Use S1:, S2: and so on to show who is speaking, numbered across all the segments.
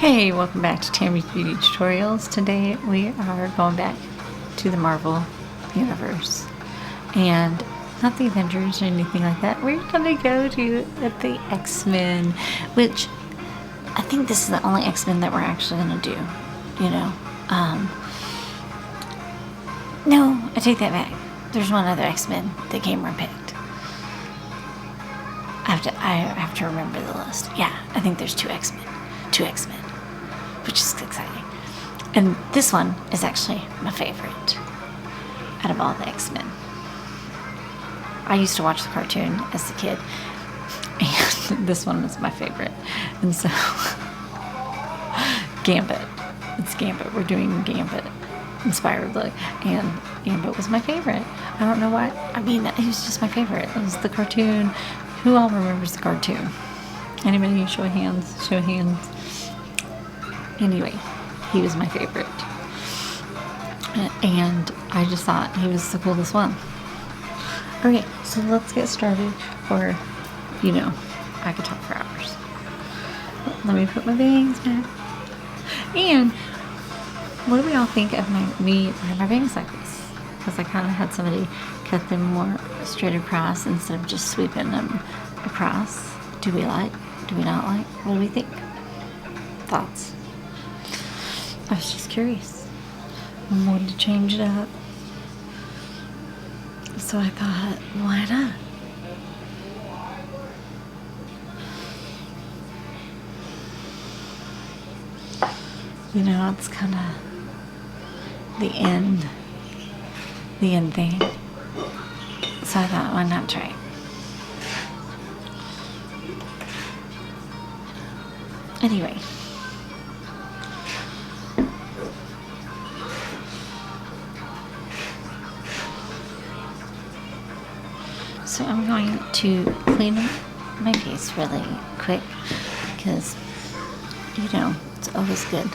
S1: Hey, welcome back to Tammy's Beauty Tutorials. Today we are going back to the Marvel Universe. And not the Avengers or anything like that. We're going to go to the X-Men, which I think this is the only X-Men that we're actually going to do, you know. No, I take that back. There's one other X-Men that Cameron picked. I have to remember the list. Yeah, I think there's two X-Men, which is exciting. And this one is actually my favorite out of all the X-Men. I used to watch the cartoon as a kid, and this one is my favorite. And so, Gambit. It's Gambit. We're doing Gambit inspiredly, and Gambit was my favorite. I don't know why. I mean, it was just my favorite. It was the cartoon. Who all remembers the cartoon? Anybody? Show of hands. Show of hands. Anyway, he was my favorite. And I just thought he was the coolest one. Okay, so let's get started, or, you know, I could talk for hours. Let me put my bangs back. And what do we all think of me wearing my bangs like this? Because I kind of had somebody cut them more straight across instead of just sweeping them across. Do we like? Do we not like? What do we think? Thoughts? I was just curious. I wanted to change it up. So I thought, why not? You know, it's kind of the end thing. So I thought, why not try it? Anyway. So I'm going to clean my face really quick because, you know, it's always good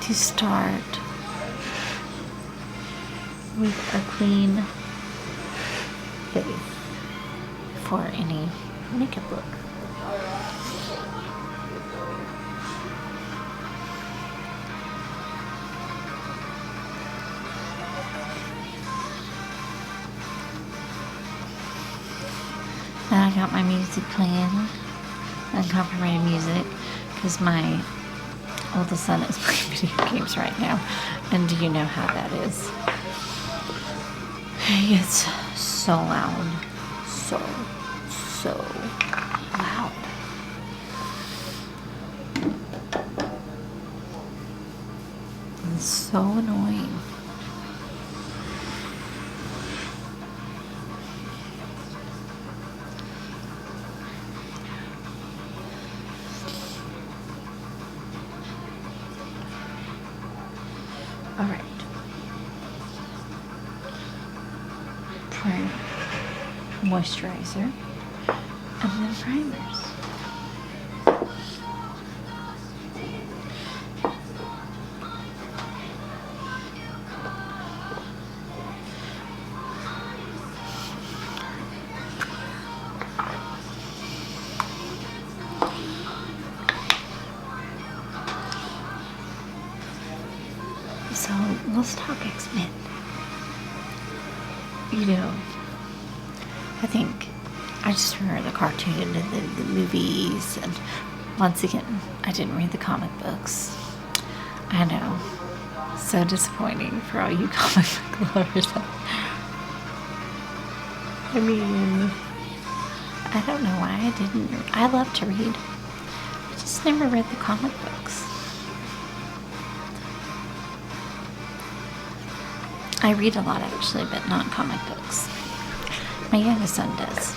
S1: to start with a clean face for any makeup look. Now I got my music playing, uncompromised music, because my oldest son is playing video games right now, and do you know how that is? It's so loud, so loud. It's so annoying. All right. Primer, moisturizer, and then primers. So let's talk X-Men. You know, I think I just remember the cartoon and the movies, and once again, I didn't read the comic books. I know, so disappointing for all you comic book lovers. I mean, I don't know why I didn't. I love to read. I just never read the comic books. I read a lot actually, but not comic books. My youngest son does.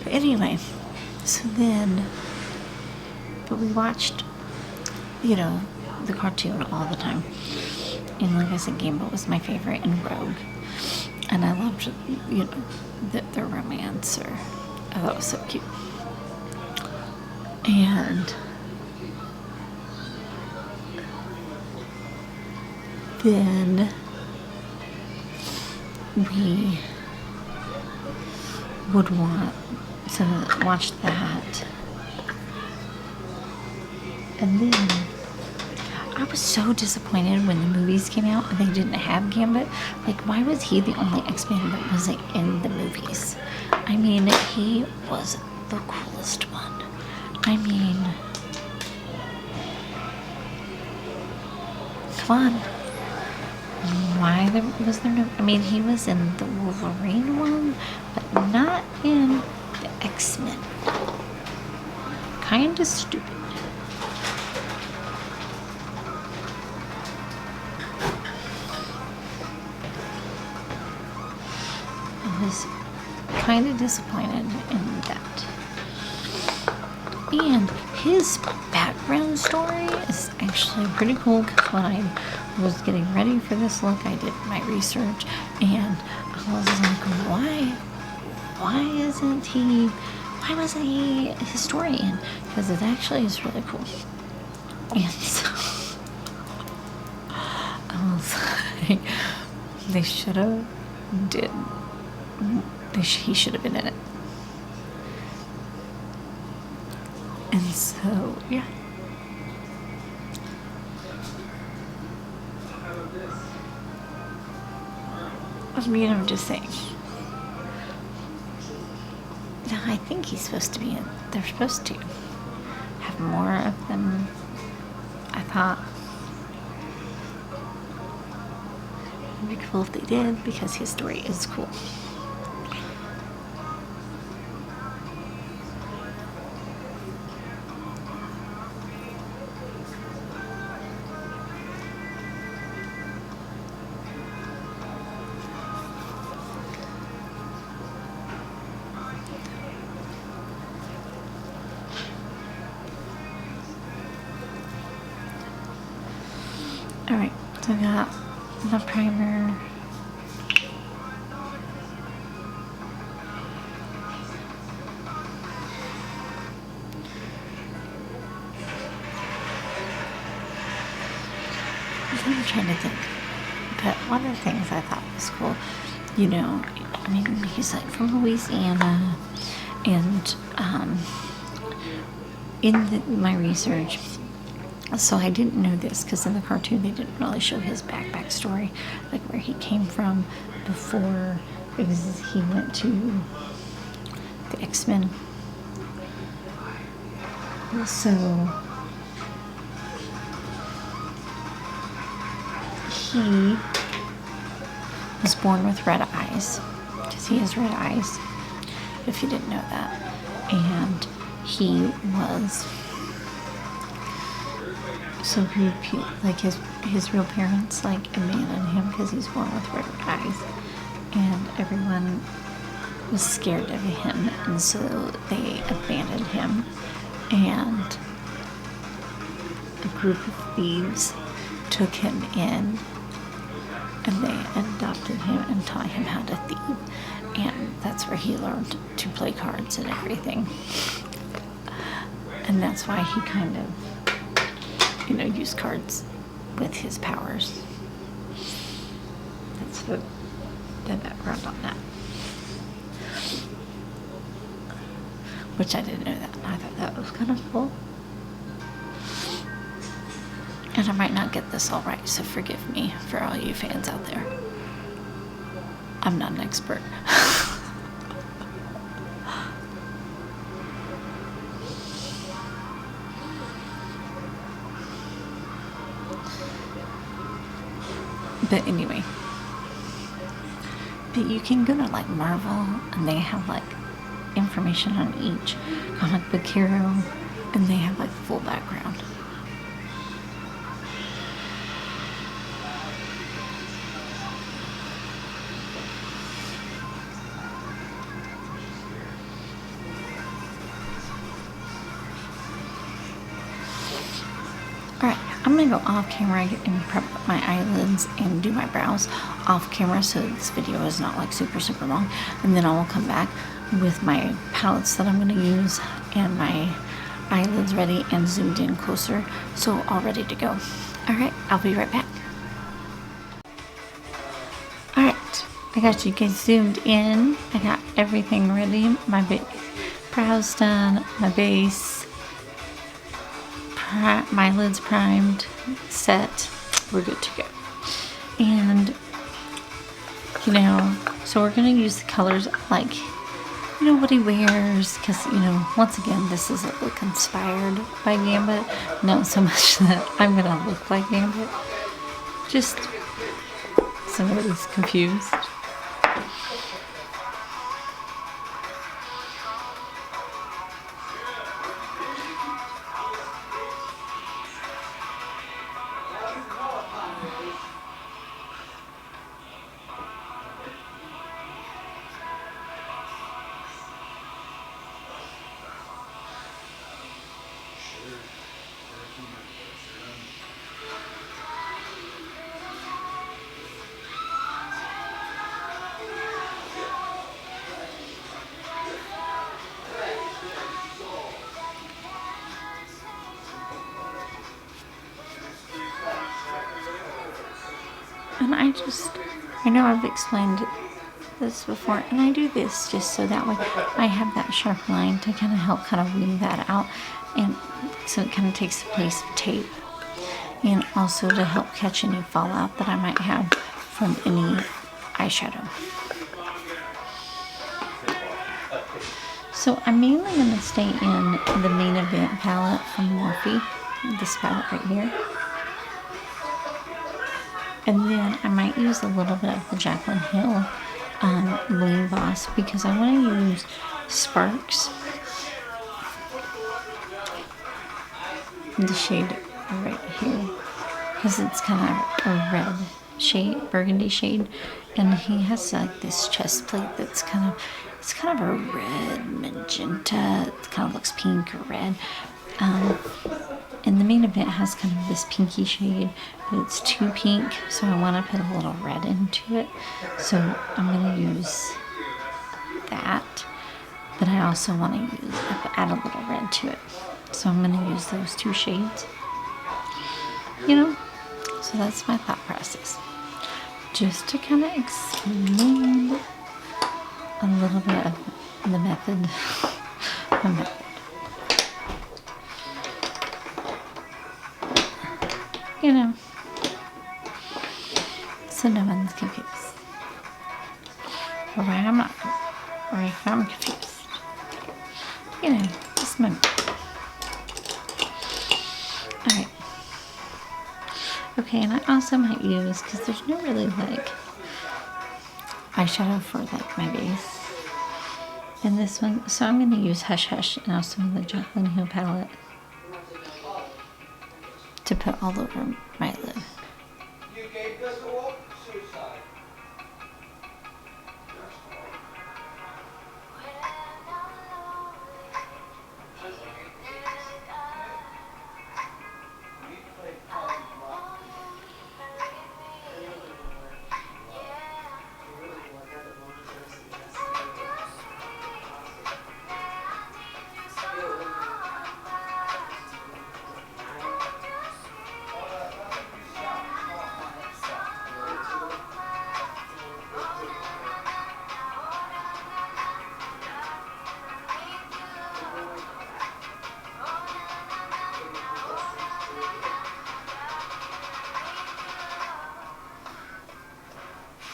S1: But anyway, so then, but we watched, you know, the cartoon all the time. And like I said, Gambit was my favorite, and Rogue. And I loved, you know, their romance, or I thought it was so cute. And then we would want to watch that. And then I was so disappointed when the movies came out and they didn't have Gambit. Like, why was he the only X-Men that wasn't in the movies? I mean, he was the coolest one. I mean, come on. Why was there no... I mean, he was in the Wolverine one, but not in the X-Men. Kinda stupid. I was kind of disappointed in that. And his background story is actually pretty cool, because when I was getting ready for this look, I did my research, and I was like, why wasn't he a historian? Because it actually is really cool. And so I was like, they should have he should have been in it. And so, yeah. I mean, I'm just saying. No, I think he's supposed to be in. They're supposed to have more of them, I thought. It'd be cool if they did, because his story is cool. Alright, so I got the primer. I'm trying to think. But one of the things I thought was cool, you know, I mean, he's like from Louisiana, and in my research, so I didn't know this, because in the cartoon they didn't really show his backpack story, like where he came from before, because he went to the X-Men. So he was born with red eyes, because he has red eyes, if you didn't know that. And he was... So like his real parents like abandoned him because he's born with red eyes, and everyone was scared of him, and so they abandoned him, and a group of thieves took him in, and they adopted him and taught him how to thieve, and that's where he learned to play cards and everything, and that's why he kind of, you know, use cards with his powers. That's the background on that. Which I didn't know that, and I thought that was kind of cool. And I might not get this all right, so forgive me for all you fans out there. I'm not an expert. But anyway, but you can go to like Marvel, and they have like information on each comic book hero, and they have like full background. Alright, I'm gonna go off camera and prep my eyelids and do my brows off camera, so this video is not like super long, and then I will come back with my palettes that I'm gonna use and my eyelids ready and zoomed in closer, so all ready to go. Alright, I'll be right back. I got you guys zoomed in. I got everything ready. My brow's done. My base. My lid's primed. Set. We're good to go. And, you know, so we're going to use the colors like, you know, what he wears. Because, you know, once again, this is a look inspired by Gambit. Not so much that I'm going to look like Gambit. Just so nobody's confused. And I know I've explained this before, and I do this just so that way I have that sharp line to kind of help kind of wean that out, and so it kind of takes the place of tape, and also to help catch any fallout that I might have from any eyeshadow. So I'm mainly going to stay in the Main Event palette from Morphe, this palette right here. And then I might use a little bit of the Jaclyn Hill Bling Boss because I want to use Sparks. The shade right here. Because it's kind of a red shade, burgundy shade. And he has like this chest plate that's kind of a red magenta. It kind of looks pink or red. And the Main Event has kind of this pinky shade, but it's too pink, so I want to put a little red into it. So I'm going to use that, but I also want to add a little red to it. So I'm going to use those two shades, you know, so that's my thought process. Just to kind of explain a little bit of the method. You know, so no one's confused. Or I'm not, or if I'm confused. You know, just a moment. Alright. Okay, and I also might use, because there's no really like eyeshadow for like my base. And this one, so I'm going to use Hush Hush and also the Jaclyn Hill palette to put all over my lid.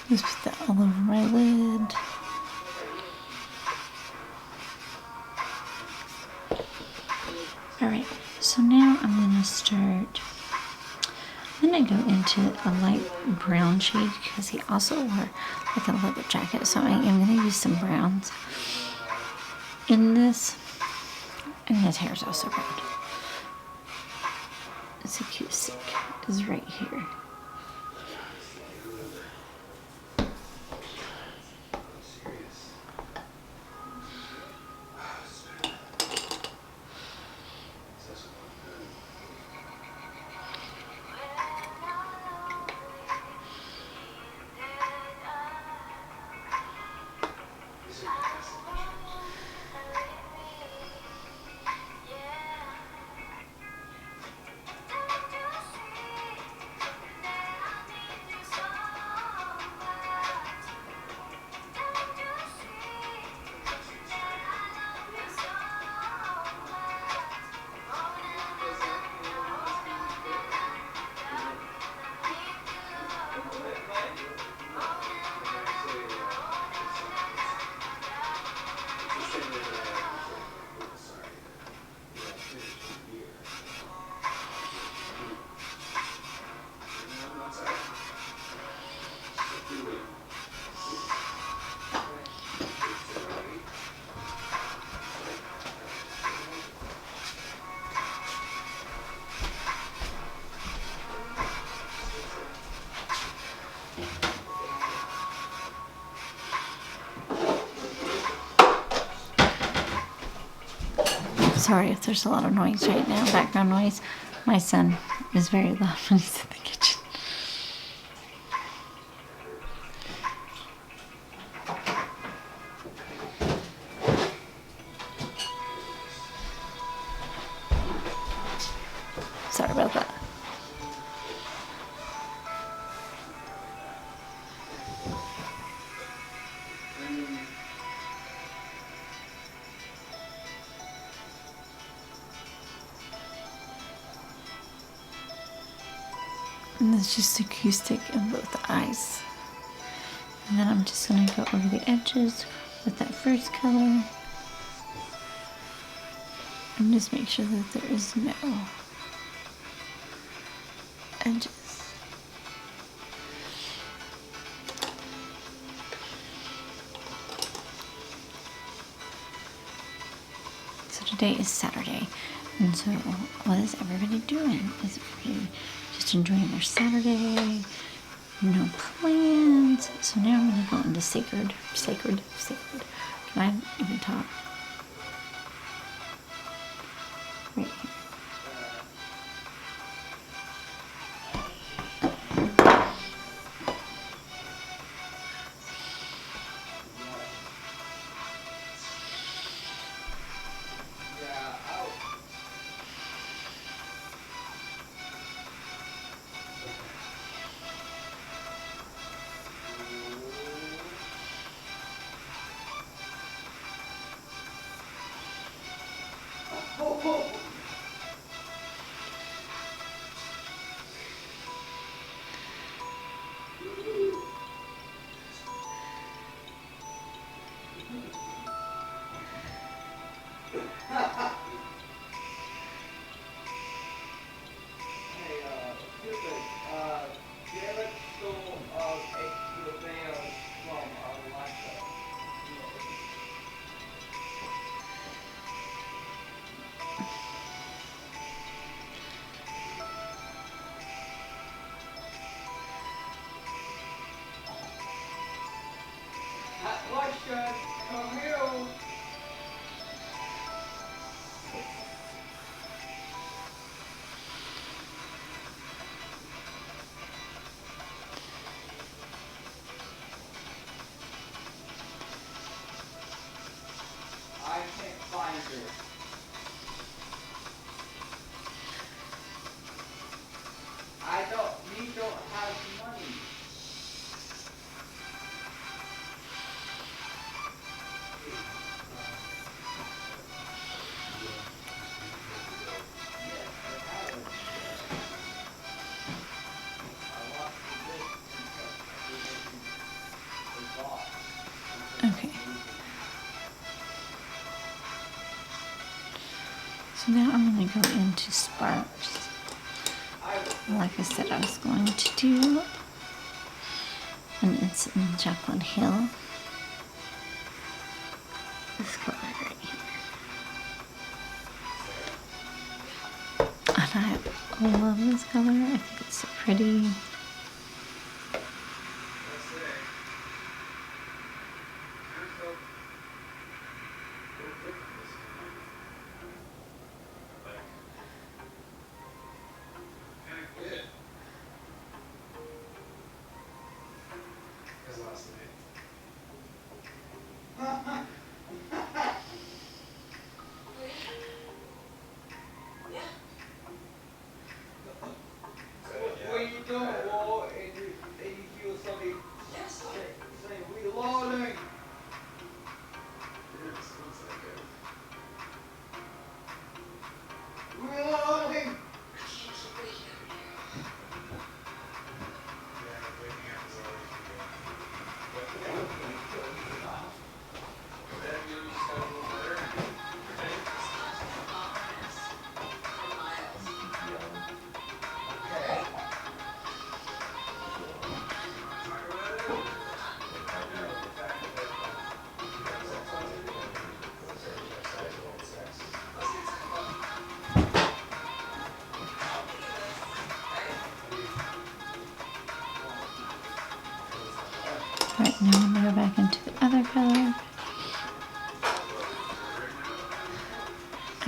S1: Just put that all over my lid. Alright, so now I'm going to start. I'm going to go into a light brown shade because he also wore like a leather jacket. So I am going to use some browns in this. And his hair is also red. It's a cute stick. It's right here. Sorry if there's a lot of noise right now, background noise. My son is very loud when he's in the kitchen. Sorry about that. And it's just acoustic in both eyes. And then I'm just going to go over the edges with that first color. And just make sure that there is no edges. So today is Saturday. And so what is everybody doing? Is everybody just enjoying their Saturday? No plans. So now I'm going to go into sacred. Can I even talk? Right here.
S2: Gambit stole 8 kilo bales from Alaska. Hot question, come here. I can't find her. We don't have money. Yes, I have it. I lost the list because I bought.
S1: Okay. So now I'm going to go into sparks. Like I said, I was going to do, and it's in Jacqueline Hill. This color right here. And I love this color. I think it's so pretty.
S2: What are you doing?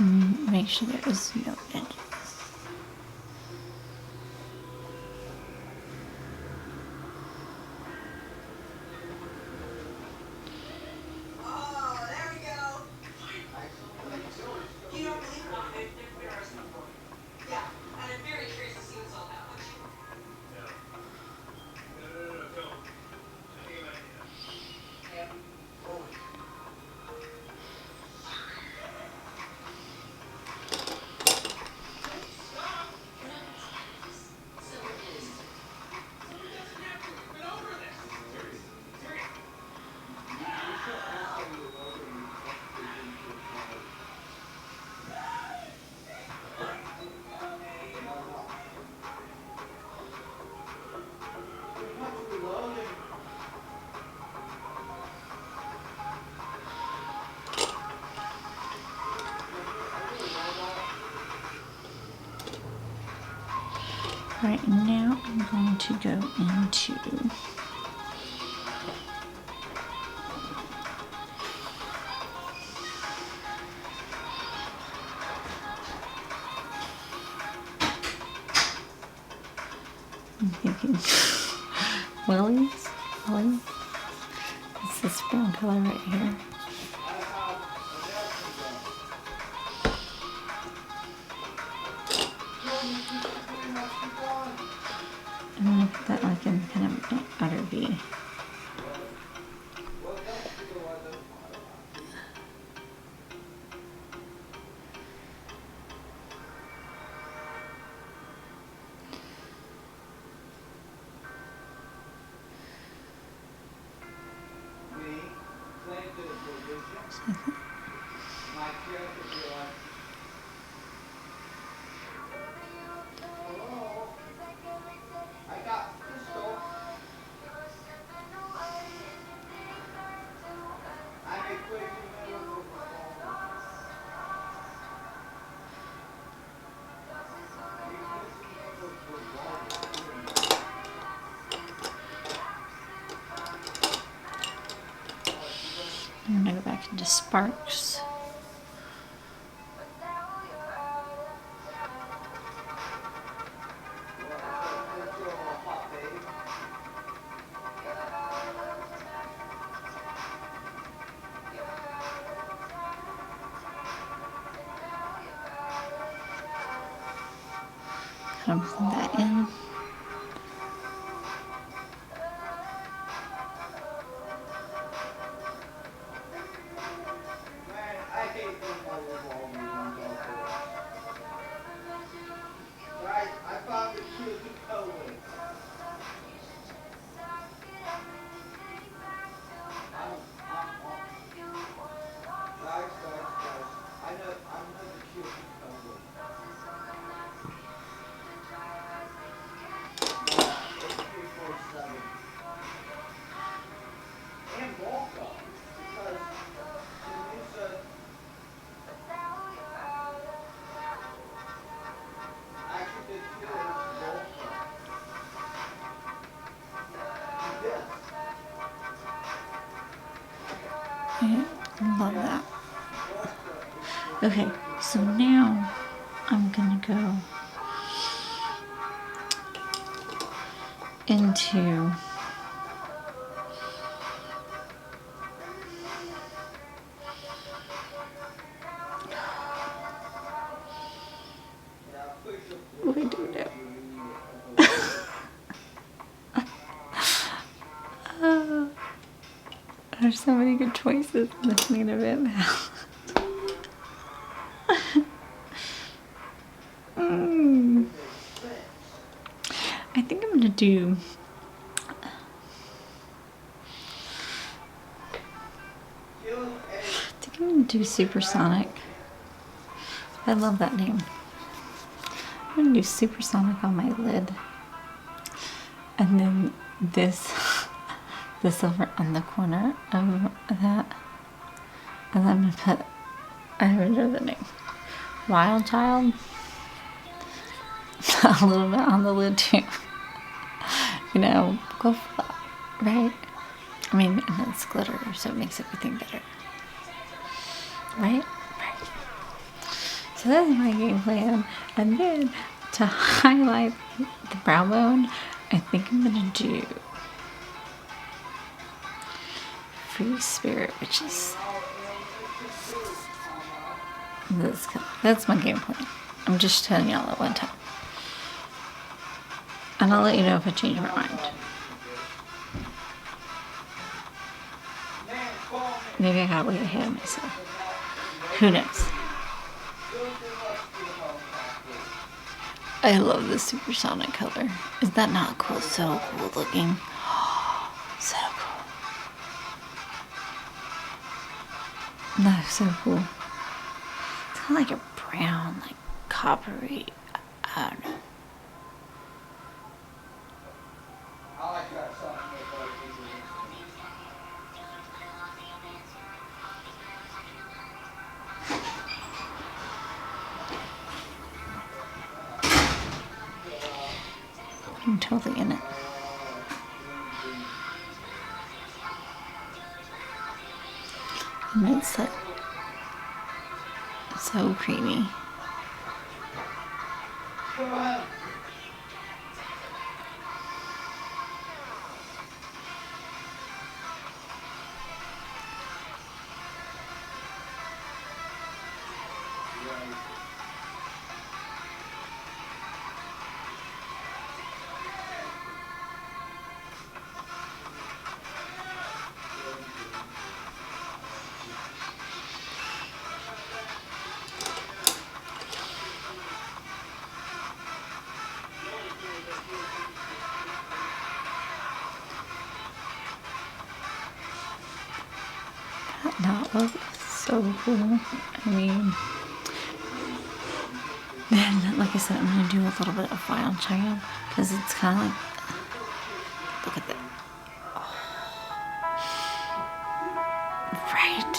S1: make sure there was no edges. Alright, now I'm going to go into I'm thinking Willie's. It's this brown color right here. I'm gonna put that like in kind of an outer V. I'm gonna go back into Sparks. Kind of blend that in. I love that. Okay, so now I'm gonna go into what do I do now? There's so many good choices. I'm listening to it now. I think I'm gonna do Supersonic. I love that name. I'm gonna do Supersonic on my lid. And then this over on the corner of that. And then I'm gonna put, I don't know the name, Wild Child. A little bit on the lid too. You know, go for that, right? I mean, and it's glitter, so it makes everything better. Right? Right. So that's my game plan. And then to highlight the brow bone, I think I'm gonna do Free Spirit, which is this color. That's my game plan. I'm just telling y'all at one time. And I'll let you know if I change my mind. Maybe I gotta wait ahead of myself. Who knows? I love this supersonic color. Is that not cool? So cool looking. So cool. No, so cool. It's kind of like a brown, like coppery. I don't know.
S2: I like that song.
S1: I'm totally in it. And it's like so creamy. That was so cool. I mean, then, like I said, I'm going to do a little bit of final check because it's kind of like, look at that. Oh. Right.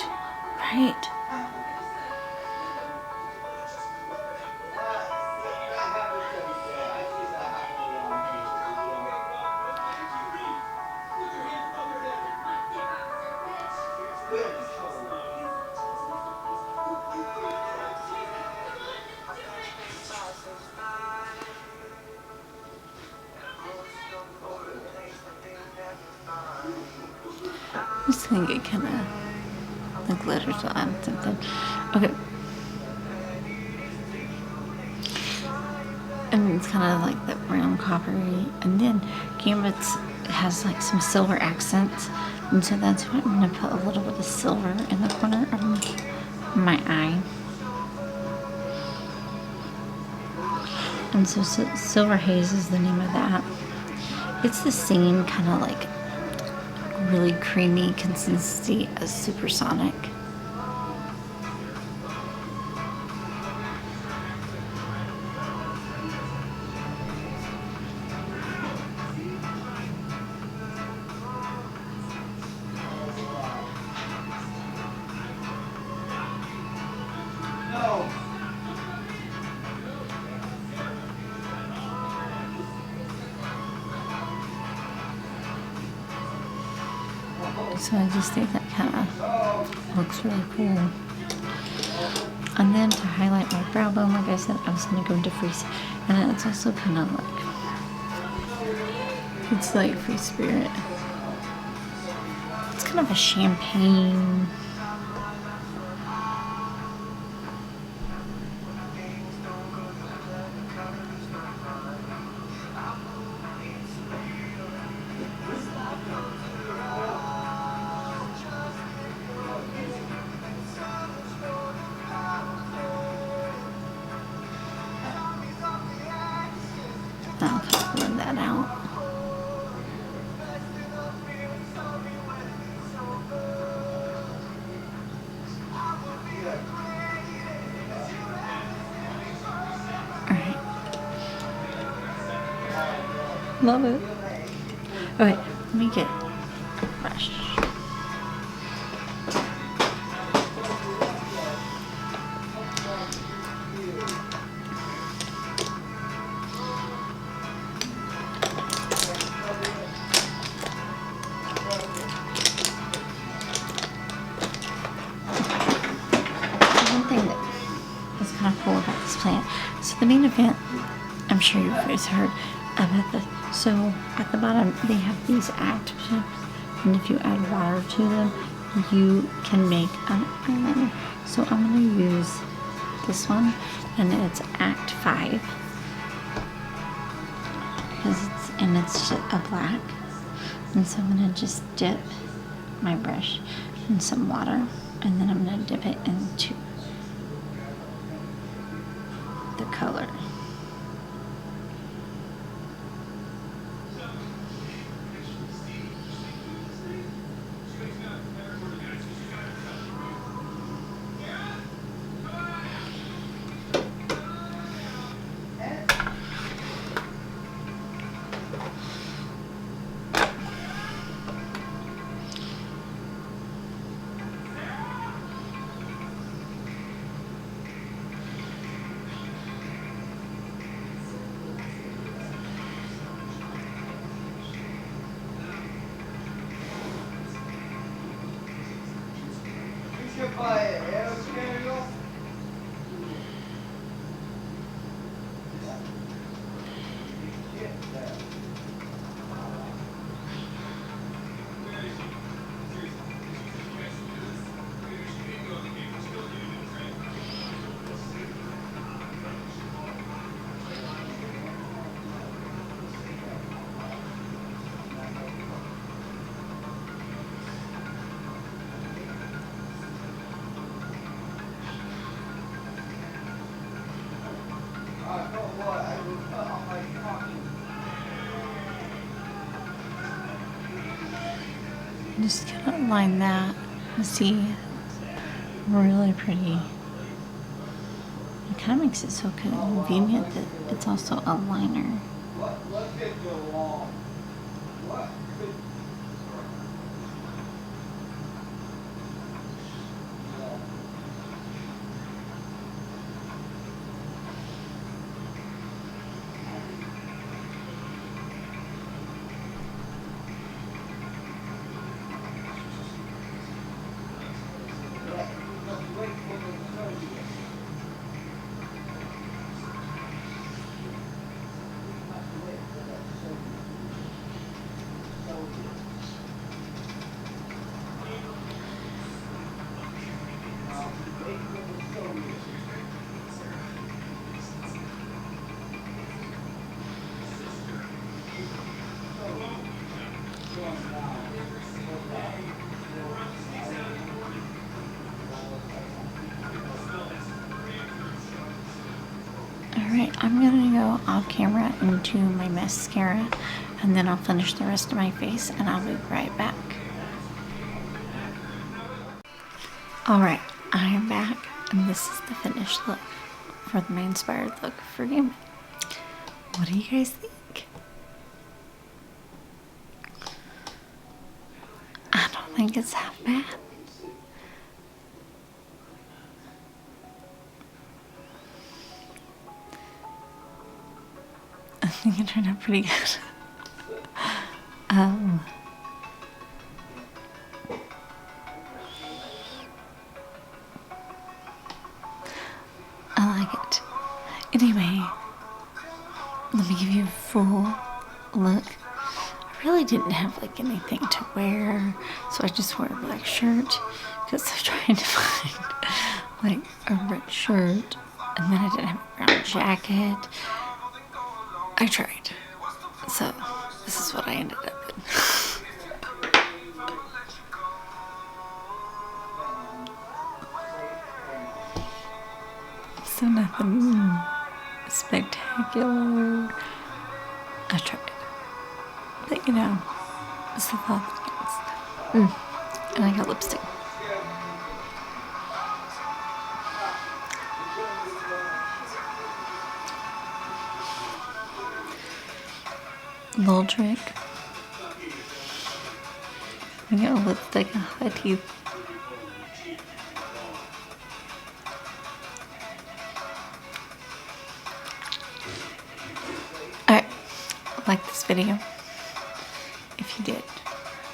S1: I just think it kind of the glitters will add something. Okay. And it's kind of like that brown coppery. And then Gambit has like some silver accents. And so that's why I'm going to put a little bit of silver in the corner of my eye. And so Silver Haze is the name of that. It's the same kind of like really creamy consistency as Supersonic. So I just think that kind of looks really cool. And then to highlight my brow bone, like I said, I was going to go into Freeze. And it's also kind of like, it's like Free Spirit. It's kind of a champagne. I'll kind of blend that out. Alright. Love it. Okay, let me get a brush. kind of cool about this plant. So the main event, I'm sure you've guys heard about this. So at the bottom, they have these active chips, and if you add water to them, you can make an eyeliner. So I'm going to use this one, and it's Act 5, because it's just a black. And so I'm going to just dip my brush in some water, and then I'm going to dip it into the color. Just kind of line that. You see, really pretty. It kind of makes it so convenient that it's also a liner. Alright, I'm gonna go off camera into my mascara, and then I'll finish the rest of my face, and I'll be right back. Alright, I am back, and this is the finished look for my inspired look for Gambit. What do you guys think? I don't think it's half bad. I think it turned out pretty good. I like it. Anyway, let me give you a full look. I really didn't have like anything to wear, so I just wore a black shirt because I'm trying to find like a red shirt, and then I didn't have a brown jacket. I tried. So, this is what I ended up in. So nothing spectacular. I tried. But you know, it's the thought that counts. And I got lipstick. Little trick. When you get lipstick and high teeth. Alright, like this video. If you did,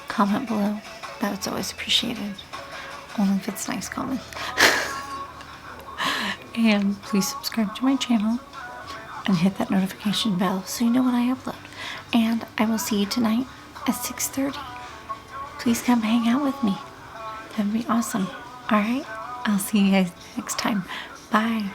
S1: comment below. That's always appreciated. Only if it's nice comment. And please subscribe to my channel and hit that notification bell so you know when I upload. And I will see you tonight at 6:30. Please come hang out with me. That would be awesome. Alright? I'll see you guys next time. Bye.